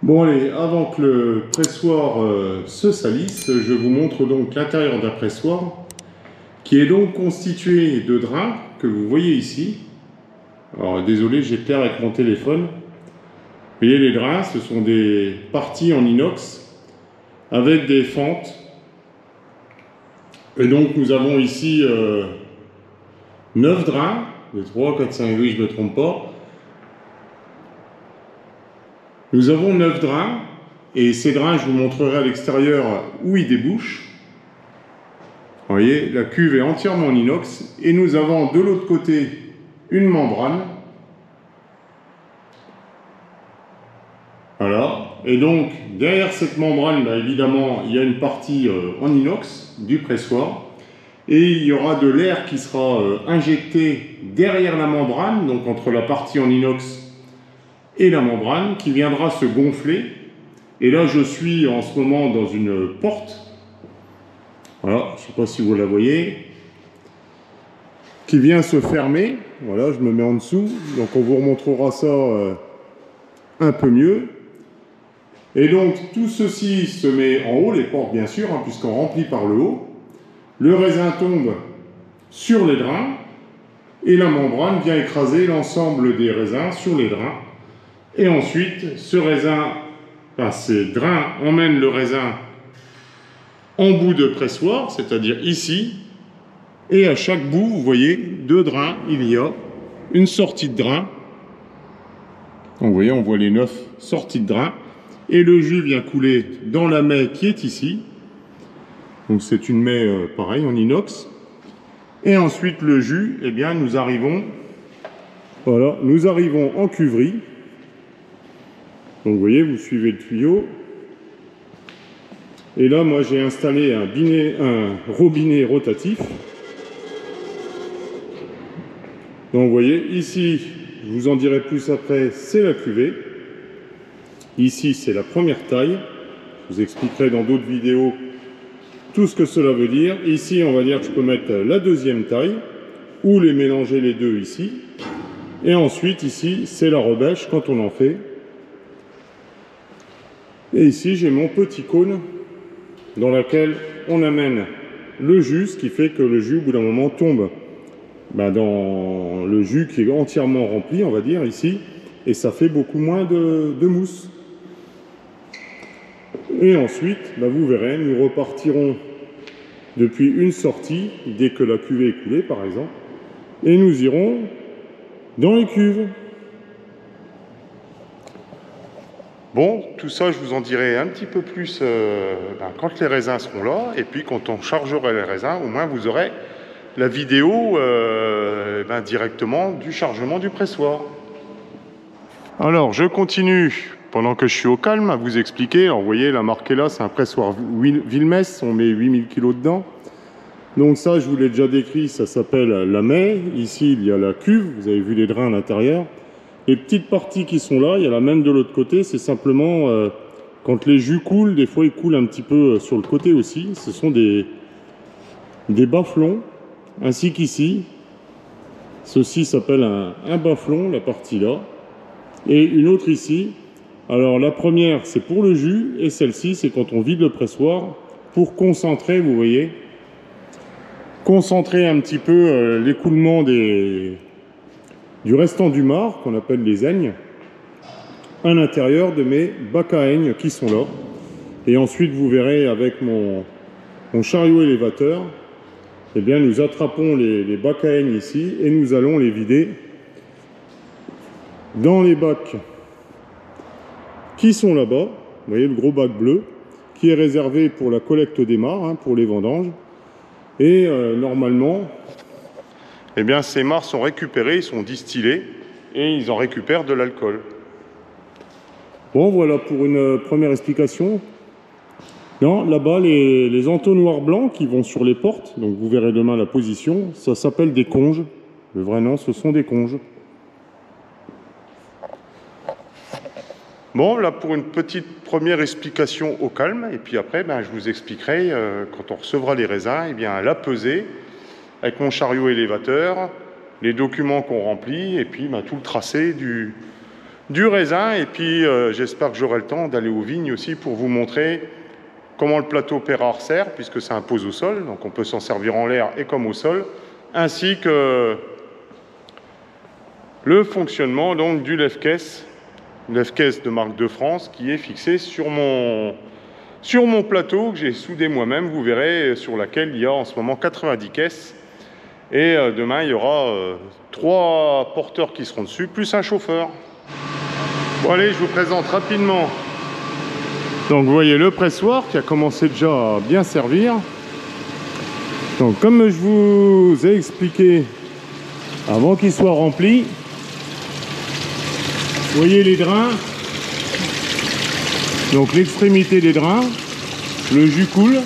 Bon allez, avant que le pressoir se salisse, je vous montre donc l'intérieur d'un pressoir qui est donc constitué de drains que vous voyez ici. Alors désolé, j'éclaire avec mon téléphone. Vous voyez les drains, ce sont des parties en inox avec des fentes. Et donc nous avons ici 9 drains, de 3, 4, 5, oui je ne me trompe pas. Nous avons 9 drains, et ces drains, je vous montrerai à l'extérieur où ils débouchent. Vous voyez, la cuve est entièrement en inox, et nous avons de l'autre côté une membrane. Voilà, et donc derrière cette membrane, bah, évidemment, il y a une partie en inox du pressoir, et il y aura de l'air qui sera injecté derrière la membrane, donc entre la partie en inox et la membrane, qui viendra se gonfler. Et là, je suis en ce moment dans une porte, voilà, je ne sais pas si vous la voyez, qui vient se fermer. Voilà, je me mets en dessous, donc on vous remontrera ça un peu mieux. Et donc, tout ceci se met en haut, les portes bien sûr, hein, puisqu'on remplit par le haut. Le raisin tombe sur les drains, et la membrane vient écraser l'ensemble des raisins sur les drains. Et ensuite, ces drains emmènent le raisin en bout de pressoir, c'est-à-dire ici, et à chaque bout, vous voyez, deux drains, il y a une sortie de drain. Donc, vous voyez, on voit les 9 sorties de drain, et le jus vient couler dans la maie qui est ici. Donc c'est une maie pareil en inox. Et ensuite le jus, eh bien nous arrivons en cuverie. Donc vous voyez, vous suivez le tuyau. Et là, moi, j'ai installé un robinet rotatif. Donc vous voyez, ici, je vous en dirai plus après, c'est la cuvée. Ici, c'est la première taille. Je vous expliquerai dans d'autres vidéos tout ce que cela veut dire. Ici, on va dire que je peux mettre la deuxième taille, ou les mélanger les deux ici. Et ensuite, ici, c'est la rebêche quand on en fait. Et ici, j'ai mon petit cône dans lequel on amène le jus, ce qui fait que le jus, au bout d'un moment, tombe dans le jus qui est entièrement rempli, on va dire, ici, et ça fait beaucoup moins de mousse. Et ensuite, vous verrez, nous repartirons depuis une sortie, dès que la cuvée est coulée, par exemple, et nous irons dans les cuves. Bon, tout ça, je vous en dirai un petit peu plus quand les raisins seront là, et puis quand on chargera les raisins, au moins vous aurez la vidéo directement du chargement du pressoir. Alors, je continue, pendant que je suis au calme, à vous expliquer. Alors, vous voyez, la marque est là, c'est un pressoir Wilmes, on met 8000 kg dedans. Donc ça, je vous l'ai déjà décrit, ça s'appelle la maie. Ici, il y a la cuve, vous avez vu les drains à l'intérieur. Les petites parties qui sont là, il y a la même de l'autre côté, c'est simplement quand les jus coulent, des fois ils coulent un petit peu sur le côté aussi. Ce sont des baflons, ainsi qu'ici. Ceci s'appelle un baflon, la partie là. Et une autre ici. Alors la première, c'est pour le jus, et celle-ci, c'est quand on vide le pressoir pour concentrer, vous voyez, concentrer un petit peu l'écoulement du restant du marc, qu'on appelle les aignes, à l'intérieur de mes bacs à aignes qui sont là. Et ensuite, vous verrez avec mon chariot élévateur, eh bien, nous attrapons les bacs à aignes ici et nous allons les vider dans les bacs qui sont là-bas. Vous voyez le gros bac bleu qui est réservé pour la collecte des mares, pour les vendanges. Et normalement, eh bien, ces mares sont récupérées, ils sont distillés et ils en récupèrent de l'alcool. Bon, voilà pour une première explication. Non, là-bas, les entonnoirs blancs qui vont sur les portes, donc vous verrez demain la position, ça s'appelle des conges. Le vrai nom, ce sont des conges. Bon, là pour une petite première explication au calme, et puis après, je vous expliquerai, quand on recevra les raisins, eh bien, la pesée, avec mon chariot élévateur, les documents qu'on remplit, et puis tout le tracé du raisin. Et puis j'espère que j'aurai le temps d'aller aux vignes aussi pour vous montrer comment le plateau Peyrard sert, puisque c'est un pose au sol, donc on peut s'en servir en l'air et comme au sol, ainsi que le fonctionnement donc du lève-caisse de marque de France qui est fixé sur mon plateau que j'ai soudé moi-même, vous verrez, sur laquelle il y a en ce moment 90 caisses. Et demain, il y aura 3 porteurs qui seront dessus, plus un chauffeur. Bon allez, je vous présente rapidement. Donc vous voyez le pressoir qui a commencé déjà à bien servir. Donc comme je vous ai expliqué, avant qu'il soit rempli, vous voyez les drains. Donc l'extrémité des drains, le jus coule,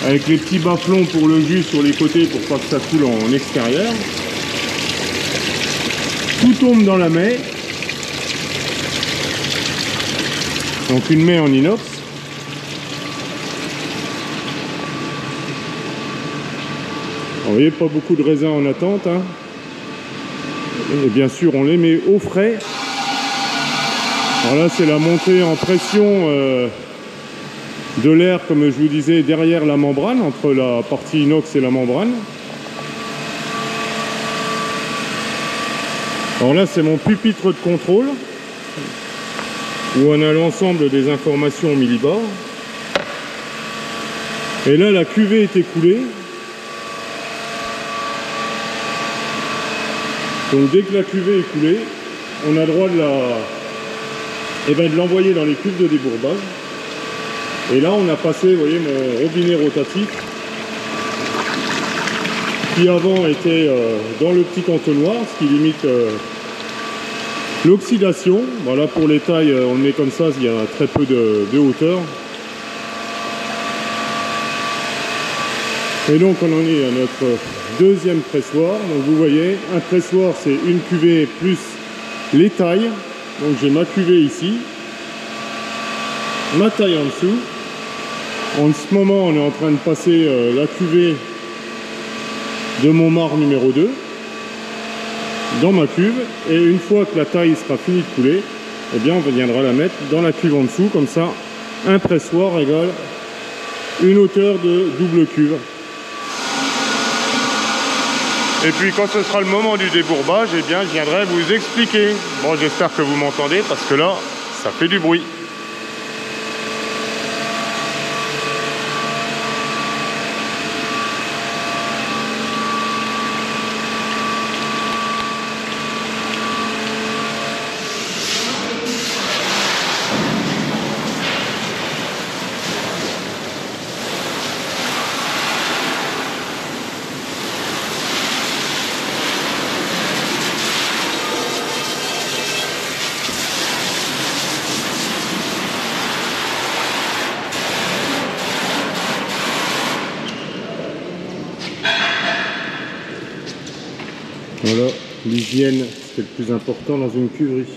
avec les petits bas-flons pour le jus sur les côtés pour pas que ça coule en extérieur. Tout tombe dans la maie. Donc une maie en inox. Vous voyez, pas beaucoup de raisins en attente, hein. Et bien sûr, on les met au frais. Alors là, c'est la montée en pression de l'air, comme je vous disais, derrière la membrane, entre la partie inox et la membrane. Alors là, c'est mon pupitre de contrôle, où on a l'ensemble des informations au millibars. Et là, la cuvée est écoulée. Donc dès que la cuvée est coulée, on a le droit de l'envoyer dans les cuves de débourbage. Et là, on a passé, vous voyez, mon robinet rotatif, qui avant était dans le petit entonnoir, ce qui limite l'oxydation. Voilà, pour les tailles, on le met comme ça, il y a très peu de hauteur. Et donc on en est à notre deuxième pressoir. Donc vous voyez, un pressoir c'est une cuvée plus les tailles. Donc j'ai ma cuvée ici, ma taille en dessous. En ce moment on est en train de passer la cuvée de mon marc numéro 2 dans ma cuve. Et une fois que la taille sera finie de couler, eh bien on viendra la mettre dans la cuve en dessous. Comme ça, un pressoir égale une hauteur de double cuve. Et puis quand ce sera le moment du débourbage, eh bien je viendrai vous expliquer. Bon, j'espère que vous m'entendez parce que là, ça fait du bruit. Voilà, l'hygiène, c'est le plus important dans une cuverie.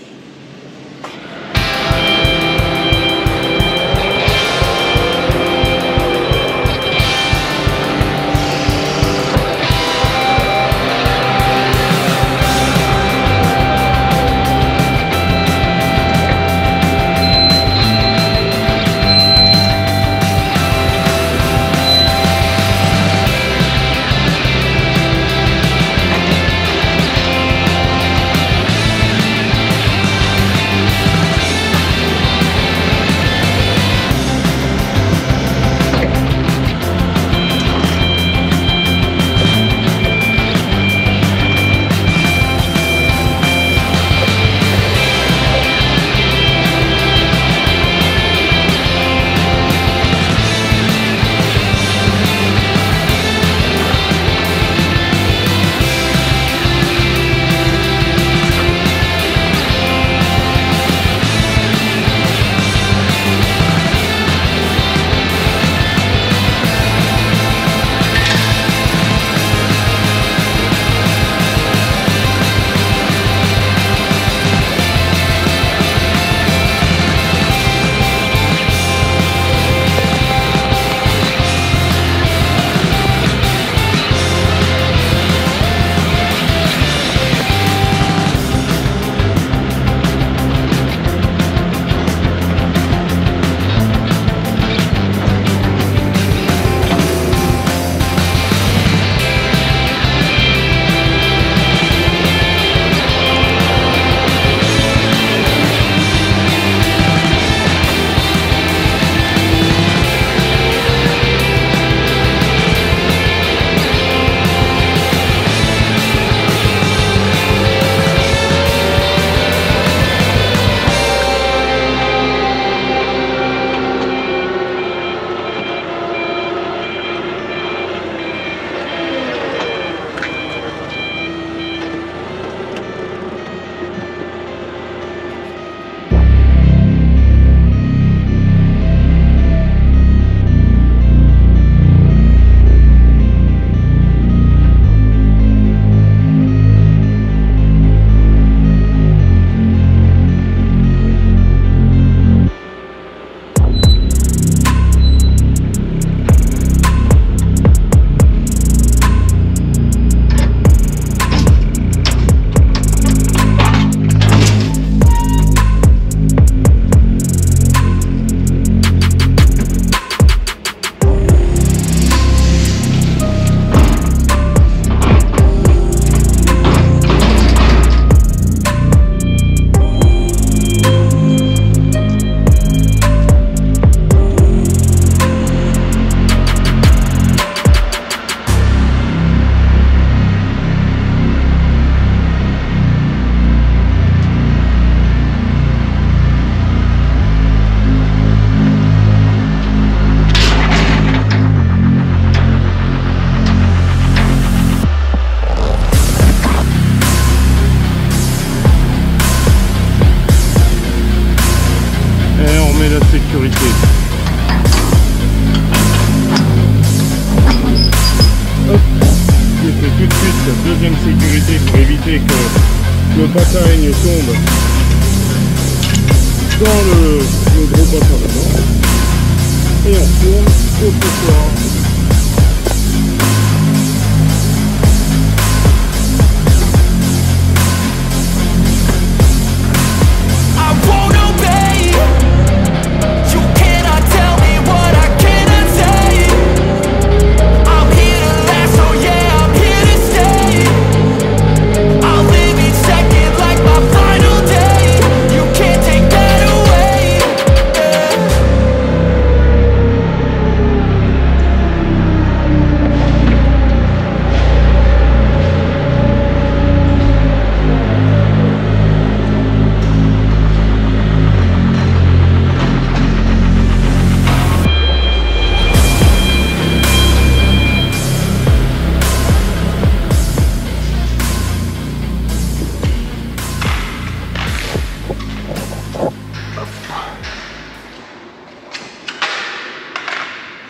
met la sécurité. Hop, je fais tout de suite la deuxième sécurité pour éviter que le baccaeigne tombe dans le gros bassin dedans. Et on tourne au pressoir.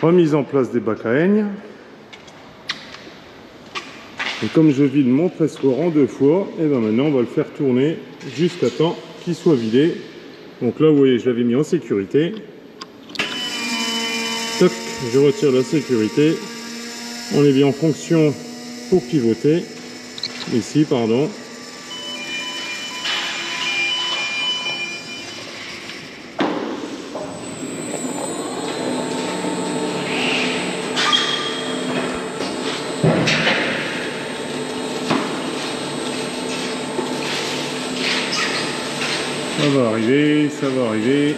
Remise en place des baccaeignes. Et comme je vide mon pressoir en 2 fois, et ben maintenant on va le faire tourner jusqu'à temps qu'il soit vidé. Donc là vous voyez, je l'avais mis en sécurité. Toc, je retire la sécurité. On est bien en fonction pour pivoter. Ici, pardon. Ça va arriver, ça va arriver.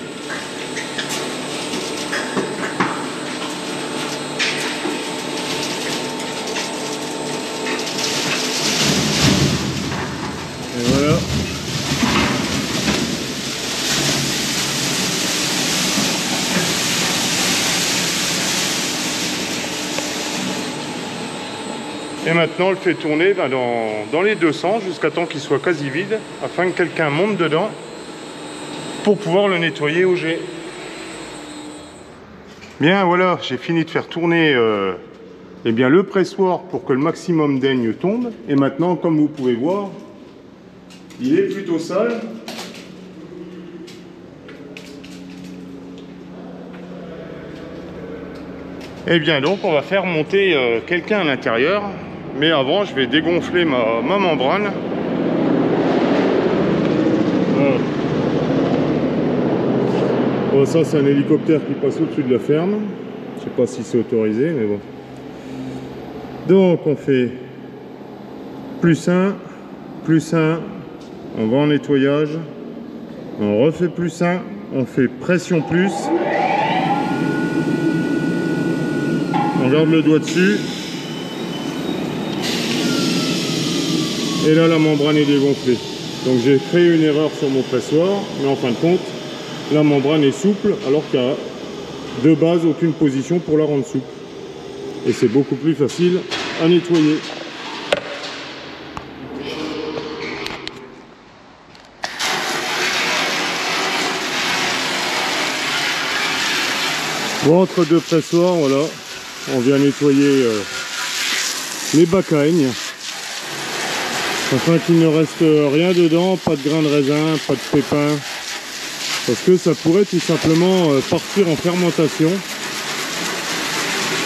Et voilà. Et maintenant on le fait tourner dans les 2 sens jusqu'à temps qu'il soit quasi vide, afin que quelqu'un monte dedans pour pouvoir le nettoyer au jet. Bien voilà, j'ai fini de faire tourner eh bien, le pressoir pour que le maximum d'aigne tombe. Et maintenant, comme vous pouvez voir, il est plutôt sale. Et bien donc on va faire monter quelqu'un à l'intérieur. Mais avant je vais dégonfler ma membrane. Voilà. Bon, ça c'est un hélicoptère qui passe au-dessus de la ferme. Je sais pas si c'est autorisé, mais bon. Donc on fait +1, +1, on va en nettoyage, on refait +1, on fait pression plus, on garde le doigt dessus, et là la membrane est dégonflée. Donc j'ai créé une erreur sur mon pressoir, mais en fin de compte, la membrane est souple alors qu'il n'y a de base aucune position pour la rendre souple. Et c'est beaucoup plus facile à nettoyer. Bon, entre 2 pressoirs, voilà, on vient nettoyer les baccaeignes afin qu'il ne reste rien dedans, pas de grains de raisin, pas de pépins, parce que ça pourrait tout simplement partir en fermentation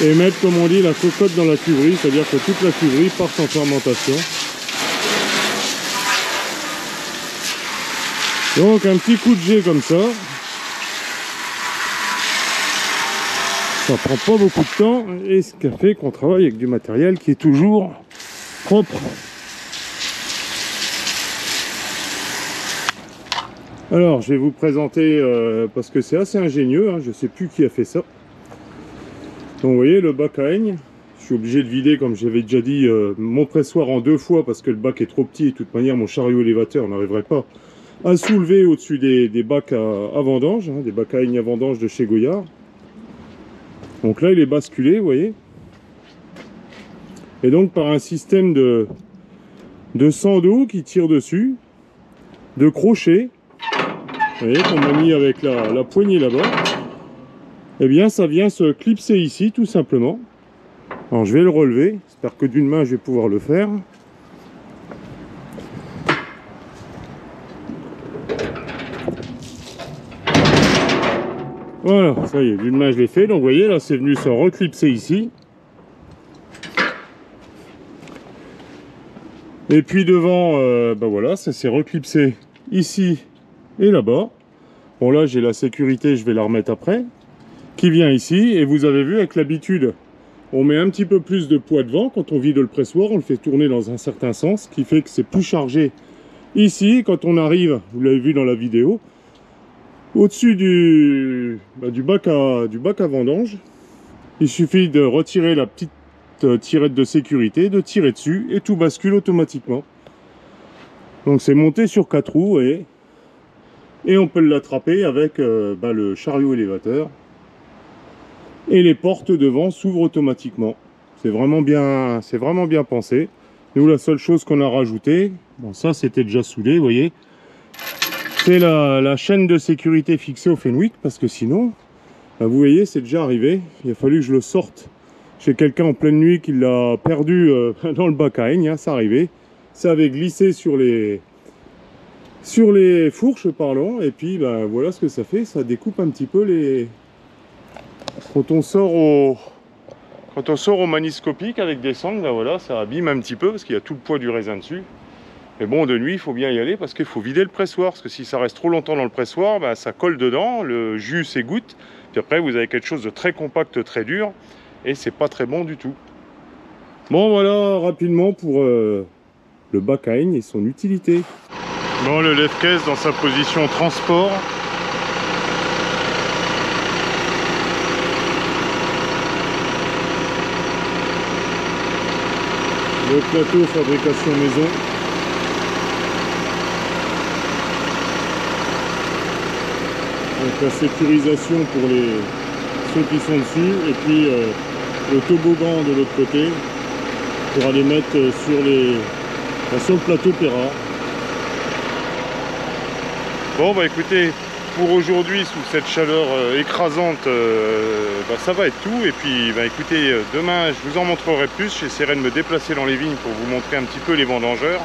et mettre, comme on dit, la cocotte dans la cuverie, c'est-à-dire que toute la cuverie part en fermentation. Donc un petit coup de jet comme ça prend pas beaucoup de temps, et ce qui fait qu'on travaille avec du matériel qui est toujours propre. Alors je vais vous présenter, parce que c'est assez ingénieux, hein, je sais plus qui a fait ça. Donc vous voyez le baccaeigne, je suis obligé de vider, comme j'avais déjà dit, mon pressoir en 2 fois parce que le bac est trop petit, et de toute manière mon chariot élévateur n'arriverait pas à soulever au-dessus des bacs à vendange, hein, des baccaeignes à vendange de chez Goyard. Donc là il est basculé, vous voyez. Et donc par un système de sando qui tire dessus, de crochet, Vous voyez, qu'on manie avec la poignée là-bas. Eh bien, ça vient se clipser ici, tout simplement. Alors, je vais le relever. J'espère que d'une main, je vais pouvoir le faire. Voilà, ça y est, d'une main, je l'ai fait. Donc, vous voyez, là, c'est venu se reclipser ici. Et puis devant, ben voilà, ça s'est reclipsé ici et là-bas. Bon là j'ai la sécurité, je vais la remettre après, qui vient ici. Et vous avez vu, avec l'habitude, on met un petit peu plus de poids devant. Quand on vide le pressoir, on le fait tourner dans un certain sens, ce qui fait que c'est plus chargé ici. Quand on arrive, vous l'avez vu dans la vidéo, au-dessus du bac à vendange, il suffit de retirer la petite tirette de sécurité, de tirer dessus et tout bascule automatiquement. Donc c'est monté sur 4 roues et on peut l'attraper avec le chariot élévateur, et les portes devant s'ouvrent automatiquement. C'est vraiment bien pensé. Nous, la seule chose qu'on a rajouté, bon ça c'était déjà soudé, vous voyez, c'est la chaîne de sécurité fixée au Fenwick, parce que sinon, vous voyez, c'est déjà arrivé, il a fallu que je le sorte chez quelqu'un en pleine nuit qui l'a perdu dans le bac à aigne, hein, ça arrivait. Ça avait glissé sur les fourches, pardon, et puis voilà ce que ça fait, ça découpe un petit peu les... Quand on sort au maniscopique avec des sangles, voilà, ça abîme un petit peu parce qu'il y a tout le poids du raisin dessus. Mais bon, de nuit, il faut bien y aller parce qu'il faut vider le pressoir, parce que si ça reste trop longtemps dans le pressoir, ça colle dedans, le jus s'égoutte, puis après vous avez quelque chose de très compact, très dur, et c'est pas très bon du tout. Bon voilà, rapidement pour le bac à aigne et son utilité. Bon, le lève-caisse dans sa position transport. Le plateau fabrication maison. Donc la sécurisation pour ceux qui sont dessus, et puis le toboggan de l'autre côté pour aller mettre sur le plateau Perra. Bon écoutez, pour aujourd'hui, sous cette chaleur écrasante, ça va être tout. Et puis écoutez, demain je vous en montrerai plus. J'essaierai de me déplacer dans les vignes pour vous montrer un petit peu les vendangeurs,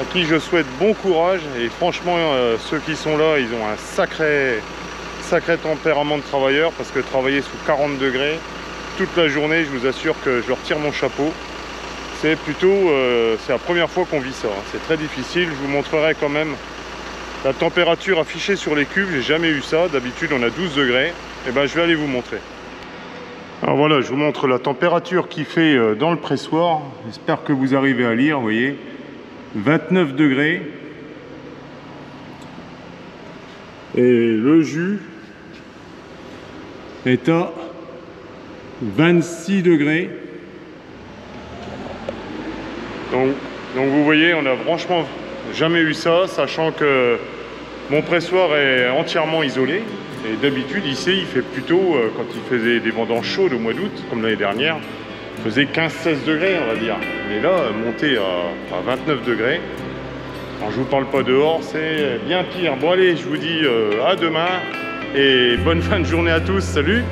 à qui je souhaite bon courage. Et franchement, ceux qui sont là, ils ont un sacré tempérament de travailleur, parce que travailler sous 40 degrés toute la journée, je vous assure que je leur tire mon chapeau. C'est c'est la première fois qu'on vit ça, hein. C'est très difficile. Je vous montrerai quand même la température affichée sur les cubes. J'ai jamais eu ça, d'habitude on a 12 degrés. Et je vais aller vous montrer. Alors voilà, je vous montre la température qu'il fait dans le pressoir. J'espère que vous arrivez à lire, vous voyez, 29 degrés. Et le jus est à 26 degrés. Donc vous voyez, on a franchement jamais eu ça, sachant que mon pressoir est entièrement isolé. Et d'habitude ici il fait plutôt, quand il faisait des vendanges chaudes au mois d'août, comme l'année dernière, il faisait 15-16 degrés on va dire. Mais là, monté à 29 degrés. Alors, je vous parle pas dehors, c'est bien pire. Bon allez, je vous dis à demain et bonne fin de journée à tous, salut!